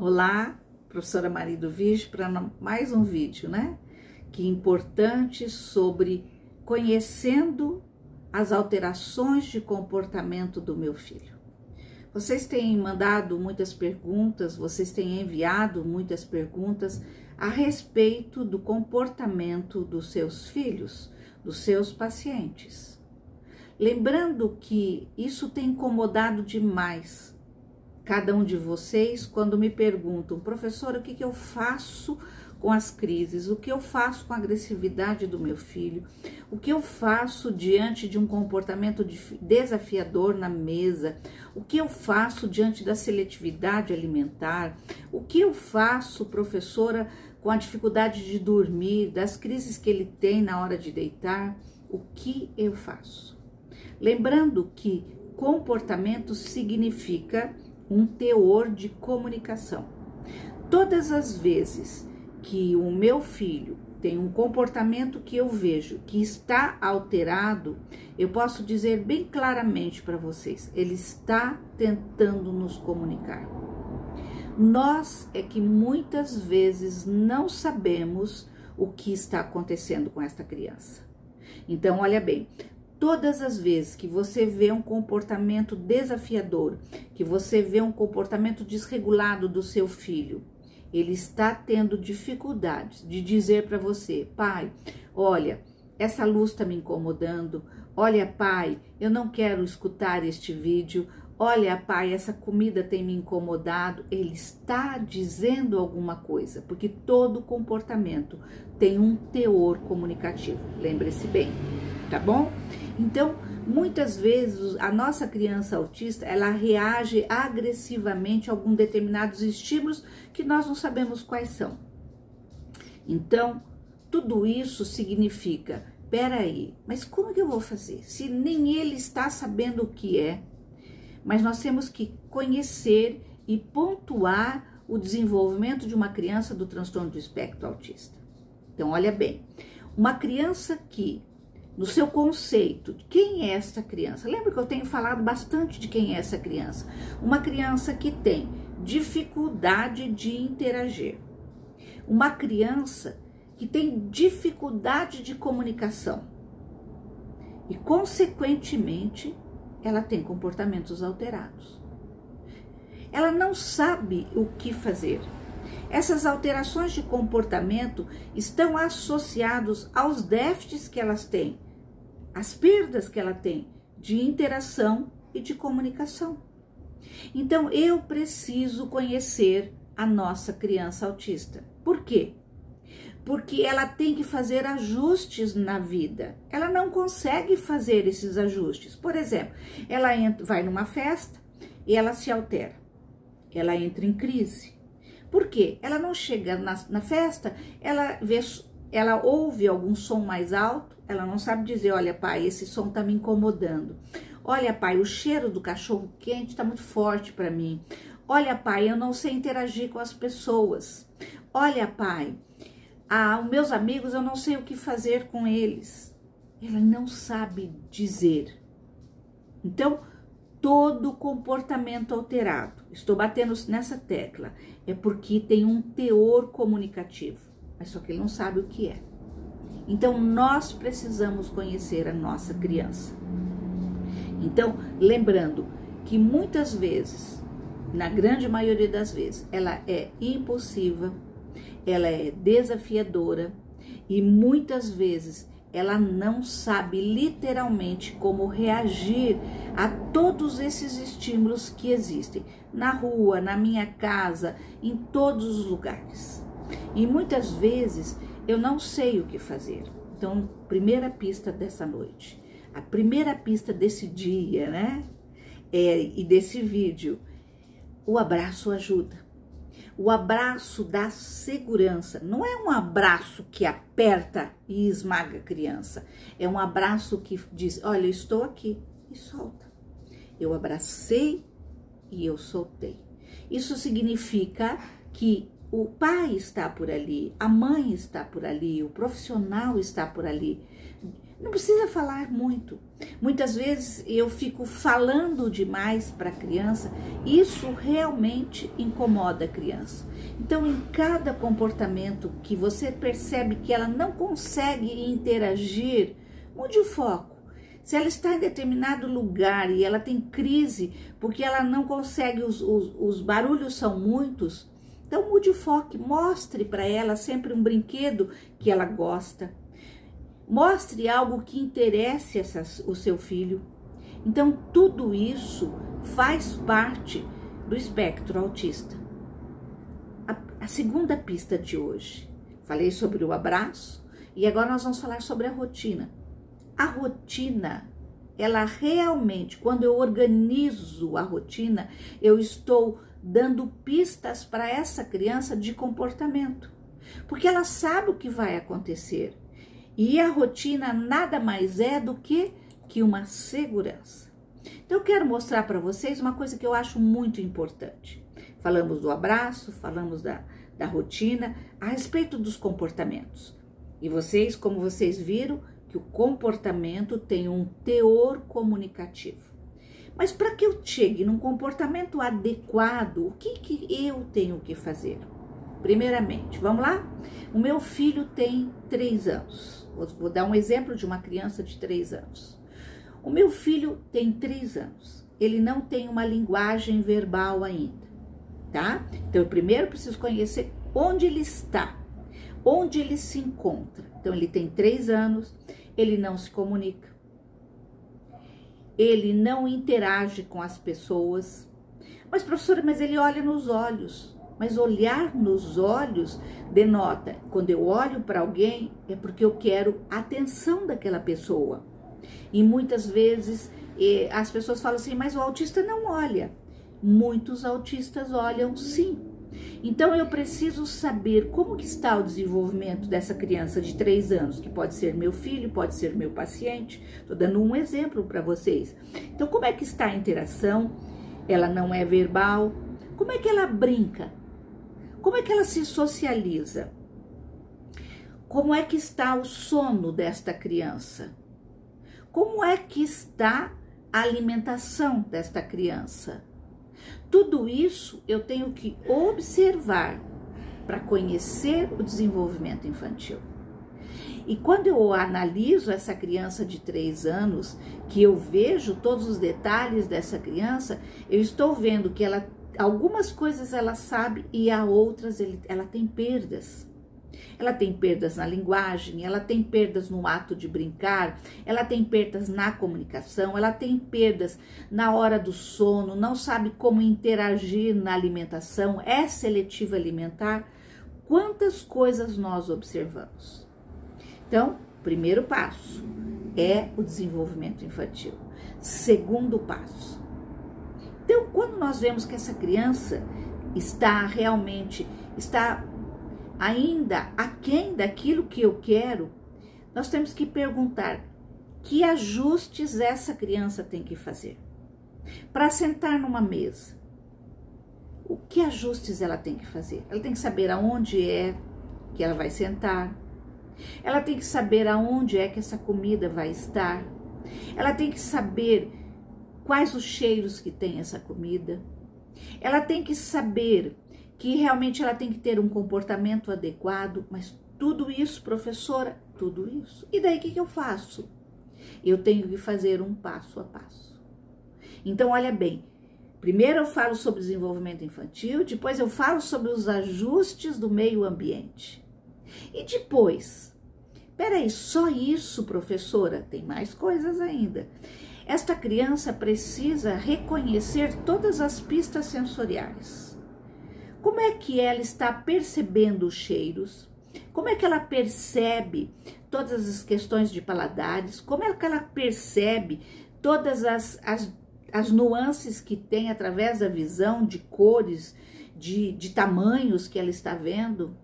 Olá, professora Marido Vige, para mais um vídeo, né? Que importante sobre conhecendo as alterações de comportamento do meu filho. Vocês têm mandado muitas perguntas, vocês têm enviado muitas perguntas a respeito do comportamento dos seus filhos, dos seus pacientes. Lembrando que isso tem incomodado demais cada um de vocês quando me perguntam, professora, o que eu faço com as crises? O que eu faço com a agressividade do meu filho? O que eu faço diante de um comportamento desafiador na mesa? O que eu faço diante da seletividade alimentar? O que eu faço, professora, com a dificuldade de dormir, das crises que ele tem na hora de deitar? O que eu faço? Lembrando que comportamento significa um teor de comunicação. Todas as vezes que o meu filho tem um comportamento que eu vejo que está alterado, eu posso dizer bem claramente para vocês, ele está tentando nos comunicar. Nós é que muitas vezes não sabemos o que está acontecendo com esta criança. Então, olha bem, todas as vezes que você vê um comportamento desafiador, que você vê um comportamento desregulado do seu filho, ele está tendo dificuldades de dizer para você, pai, olha, essa luz está me incomodando, olha, pai, eu não quero escutar este vídeo, olha, pai, essa comida tem me incomodado. Ele está dizendo alguma coisa, porque todo comportamento tem um teor comunicativo, lembre-se bem, tá bom? Então, muitas vezes a nossa criança autista, ela reage agressivamente a alguns determinados estímulos que nós não sabemos quais são. Então, tudo isso significa, peraí, mas como que eu vou fazer? Se nem ele está sabendo o que é, mas nós temos que conhecer e pontuar o desenvolvimento de uma criança do transtorno do espectro autista. Então, olha bem, uma criança que no seu conceito, quem é essa criança? Lembra que eu tenho falado bastante de quem é essa criança? Uma criança que tem dificuldade de interagir. Uma criança que tem dificuldade de comunicação. E, consequentemente, ela tem comportamentos alterados. Ela não sabe o que fazer. Essas alterações de comportamento estão associados aos déficits que elas têm, as perdas que ela tem de interação e de comunicação. Então, eu preciso conhecer a nossa criança autista. Por quê? Porque ela tem que fazer ajustes na vida. Ela não consegue fazer esses ajustes. Por exemplo, ela vai numa festa e ela se altera. Ela entra em crise. Por quê? Ela não chega na festa, ela ouve algum som mais alto, ela não sabe dizer, olha, pai, esse som tá me incomodando. Olha, pai, o cheiro do cachorro quente tá muito forte para mim. Olha, pai, eu não sei interagir com as pessoas. Olha, pai, os meus amigos, eu não sei o que fazer com eles. Ela não sabe dizer. Então, todo comportamento alterado, estou batendo nessa tecla, é porque tem um teor comunicativo, mas só que ele não sabe o que é. Então, nós precisamos conhecer a nossa criança. Então, lembrando que muitas vezes, na grande maioria das vezes, ela é impulsiva, ela é desafiadora e muitas vezes ela não sabe literalmente como reagir a todos esses estímulos que existem na rua, na minha casa, em todos os lugares. E muitas vezes eu não sei o que fazer. Então, primeira pista dessa noite, a primeira pista desse dia, né? E desse vídeo, o abraço ajuda. O abraço dá segurança, não é um abraço que aperta e esmaga a criança, é um abraço que diz, olha, eu estou aqui, e solta. Eu abracei e eu soltei. Isso significa que o pai está por ali, a mãe está por ali, o profissional está por ali, Não precisa falar muito. Muitas vezes eu fico falando demais para a criança, isso realmente incomoda a criança. Então, em cada comportamento que você percebe que ela não consegue interagir, mude o foco. Se ela está em determinado lugar e ela tem crise porque ela não consegue, os barulhos são muitos, então mude o foco, mostre para ela sempre um brinquedo que ela gosta. Mostre algo que interesse o seu filho. Então, tudo isso faz parte do espectro autista. A segunda pista de hoje. Falei sobre o abraço e agora nós vamos falar sobre a rotina. A rotina, ela realmente, quando eu organizo a rotina, eu estou dando pistas para essa criança de comportamento. Porque ela sabe o que vai acontecer. E a rotina nada mais é do que uma segurança. Então eu quero mostrar para vocês uma coisa que eu acho muito importante. Falamos do abraço, falamos da rotina, a respeito dos comportamentos. E vocês, como vocês viram, que o comportamento tem um teor comunicativo. Mas para que eu chegue num comportamento adequado, o que eu tenho que fazer? Primeiramente, vamos lá? O meu filho tem 3 anos. Vou dar um exemplo de uma criança de 3 anos. O meu filho tem 3 anos. Ele não tem uma linguagem verbal ainda, tá? Então, eu primeiro preciso conhecer onde ele está, onde ele se encontra. Então, ele tem 3 anos, ele não se comunica, ele não interage com as pessoas. Mas, professora, mas ele olha nos olhos. Mas olhar nos olhos denota, quando eu olho para alguém, é porque eu quero a atenção daquela pessoa. E muitas vezes as pessoas falam assim, mas o autista não olha. Muitos autistas olham sim. Então eu preciso saber como que está o desenvolvimento dessa criança de 3 anos, que pode ser meu filho, pode ser meu paciente. Estou dando um exemplo para vocês. Então como é que está a interação? Ela não é verbal. Como é que ela brinca? Como é que ela se socializa? Como é que está o sono desta criança? Como é que está a alimentação desta criança? Tudo isso eu tenho que observar para conhecer o desenvolvimento infantil. E quando eu analiso essa criança de 3 anos, que eu vejo todos os detalhes dessa criança, eu estou vendo que algumas coisas ela sabe e a outras ela tem perdas. Ela tem perdas na linguagem, ela tem perdas no ato de brincar, ela tem perdas na comunicação, ela tem perdas na hora do sono, não sabe como interagir na alimentação, é seletiva alimentar. Quantas coisas nós observamos? Então, primeiro passo é o desenvolvimento infantil. Segundo passo. Então, quando nós vemos que essa criança está ainda aquém daquilo que eu quero, nós temos que perguntar que ajustes essa criança tem que fazer. Para sentar numa mesa, o que ajustes ela tem que fazer? Ela tem que saber aonde é que ela vai sentar. Ela tem que saber aonde é que essa comida vai estar. Ela tem que saber quais os cheiros que tem essa comida. Ela tem que saber que realmente ela tem que ter um comportamento adequado, mas tudo isso, professora, tudo isso. E daí o que eu faço? Eu tenho que fazer um passo a passo. Então, olha bem, primeiro eu falo sobre desenvolvimento infantil, depois eu falo sobre os ajustes do meio ambiente. E depois, peraí, só isso, professora? Tem mais coisas ainda. Esta criança precisa reconhecer todas as pistas sensoriais. Como é que ela está percebendo os cheiros? Como é que ela percebe todas as questões de paladares? Como é que ela percebe todas as nuances que tem através da visão, de cores, de tamanhos que ela está vendo?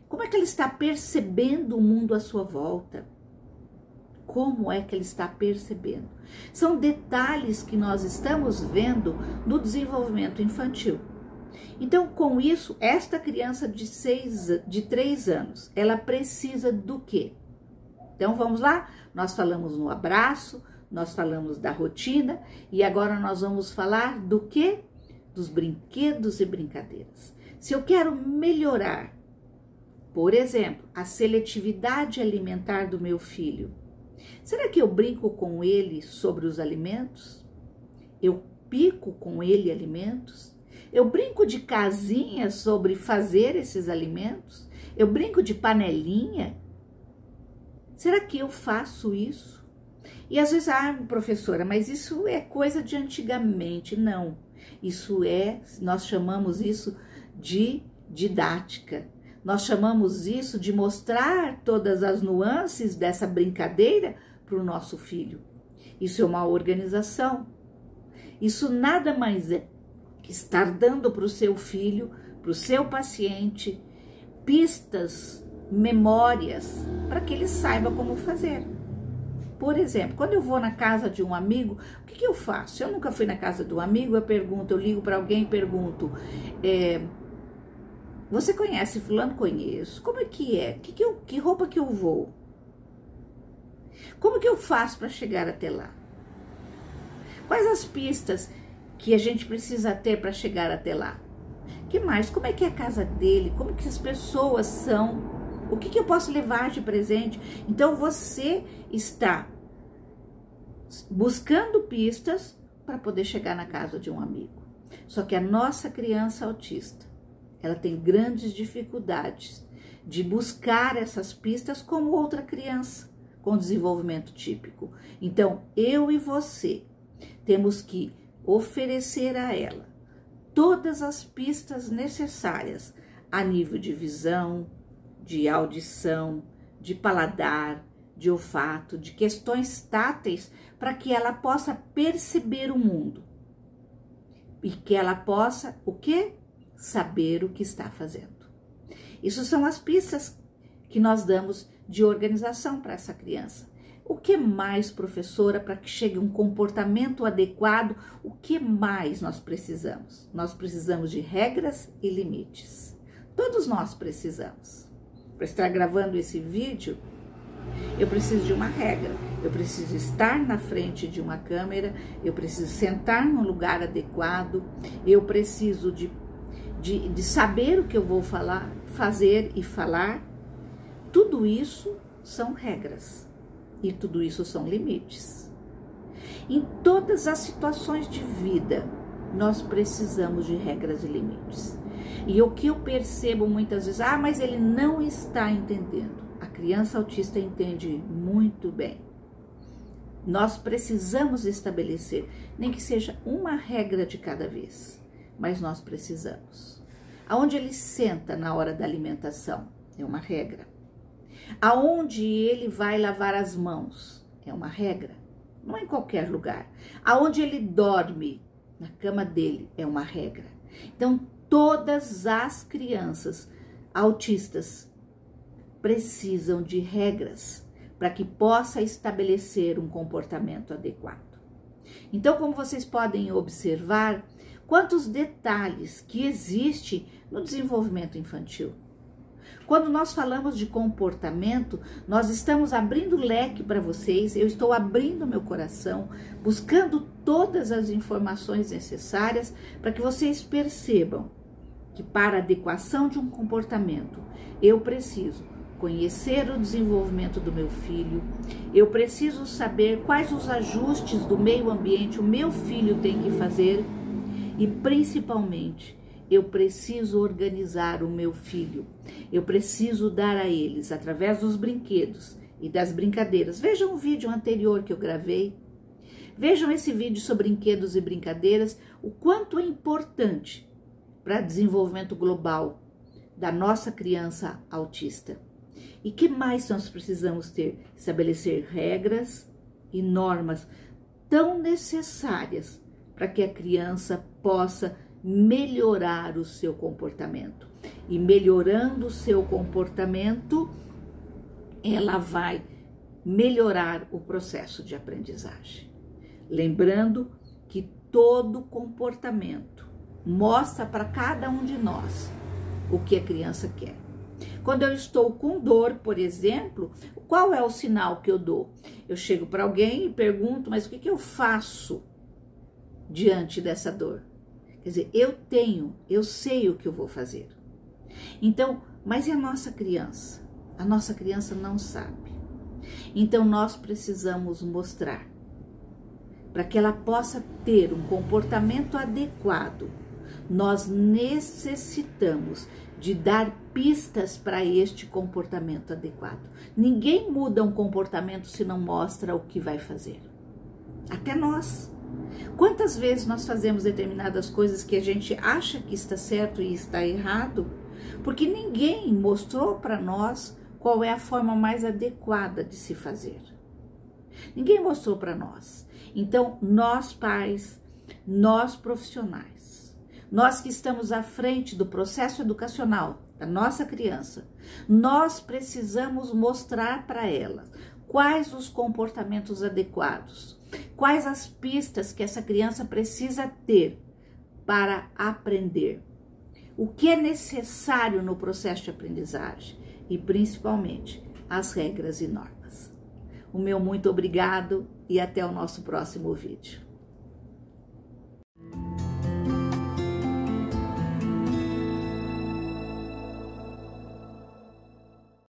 Como é que ela está percebendo o mundo à sua volta? Como é que ela está percebendo? São detalhes que nós estamos vendo no desenvolvimento infantil. Então, com isso, esta criança de 3 anos, ela precisa do quê? Então vamos lá, nós falamos no abraço, nós falamos da rotina e agora nós vamos falar do quê? Dos brinquedos e brincadeiras. Se eu quero melhorar, por exemplo, a seletividade alimentar do meu filho, será que eu brinco com ele sobre os alimentos? Eu pico com ele alimentos? Eu brinco de casinha sobre fazer esses alimentos? Eu brinco de panelinha? Será que eu faço isso? E às vezes, professora, mas isso é coisa de antigamente. Não, nós chamamos isso de didática. Nós chamamos isso de mostrar todas as nuances dessa brincadeira para o nosso filho. Isso é uma organização. Isso nada mais é que estar dando para o seu filho, para o seu paciente, pistas, memórias, para que ele saiba como fazer. Por exemplo, quando eu vou na casa de um amigo, o que eu faço? Se eu nunca fui na casa de um amigo, eu ligo para alguém e pergunto, você conhece fulano? Conheço. Como é que é? Que roupa que eu vou? Como que eu faço para chegar até lá? Quais as pistas que a gente precisa ter para chegar até lá? Que mais? Como é que é a casa dele? Como que as pessoas são? O que eu posso levar de presente? Então você está buscando pistas para poder chegar na casa de um amigo. Só que a nossa criança autista, ela tem grandes dificuldades de buscar essas pistas como outra criança com desenvolvimento típico. Então, eu e você temos que oferecer a ela todas as pistas necessárias a nível de visão, de audição, de paladar, de olfato, de questões táteis, para que ela possa perceber o mundo e que ela possa, o quê? Saber o que está fazendo. Isso são as pistas que nós damos de organização para essa criança. O que mais, professora, para que chegue um comportamento adequado, o que mais nós precisamos? Nós precisamos de regras e limites. Todos nós precisamos. Para estar gravando esse vídeo, eu preciso de uma regra. Eu preciso estar na frente de uma câmera, eu preciso sentar num lugar adequado, eu preciso de saber o que eu vou fazer e falar. Tudo isso são regras. E tudo isso são limites. Em todas as situações de vida, nós precisamos de regras e limites. E o que eu percebo muitas vezes, mas ele não está entendendo. A criança autista entende muito bem. Nós precisamos estabelecer, nem que seja uma regra de cada vez, mas nós precisamos. Aonde ele senta na hora da alimentação, é uma regra. Aonde ele vai lavar as mãos, é uma regra, não é em qualquer lugar. Aonde ele dorme, na cama dele, é uma regra. Então, todas as crianças autistas precisam de regras para que possa estabelecer um comportamento adequado. Então, como vocês podem observar, quantos detalhes que existem no desenvolvimento infantil. Quando nós falamos de comportamento, nós estamos abrindo leque para vocês, eu estou abrindo meu coração, buscando todas as informações necessárias para que vocês percebam que para a adequação de um comportamento, eu preciso conhecer o desenvolvimento do meu filho, eu preciso saber quais os ajustes do meio ambiente o meu filho tem que fazer e, principalmente, eu preciso organizar o meu filho. Eu preciso dar a eles, através dos brinquedos e das brincadeiras. Vejam o vídeo anterior que eu gravei. Vejam esse vídeo sobre brinquedos e brincadeiras, o quanto é importante para o desenvolvimento global da nossa criança autista. E que mais nós precisamos ter? Estabelecer regras e normas tão necessárias para que a criança possa melhorar o seu comportamento. E melhorando o seu comportamento, ela vai melhorar o processo de aprendizagem. Lembrando que todo comportamento mostra para cada um de nós o que a criança quer. Quando eu estou com dor, por exemplo, qual é o sinal que eu dou? Eu chego para alguém e pergunto, mas o que eu faço diante dessa dor? Quer dizer, eu sei o que eu vou fazer. Então, mas e a nossa criança? A nossa criança não sabe. Então, nós precisamos mostrar para que ela possa ter um comportamento adequado. Nós necessitamos de dar pistas para este comportamento adequado. Ninguém muda um comportamento se não mostra o que vai fazer. Até nós. Quantas vezes nós fazemos determinadas coisas que a gente acha que está certo e está errado, porque ninguém mostrou para nós qual é a forma mais adequada de se fazer. Ninguém mostrou para nós. Então, nós pais, nós profissionais, nós que estamos à frente do processo educacional da nossa criança, nós precisamos mostrar para ela quais os comportamentos adequados, quais as pistas que essa criança precisa ter para aprender, o que é necessário no processo de aprendizagem e principalmente as regras e normas. O meu muito obrigado e até o nosso próximo vídeo.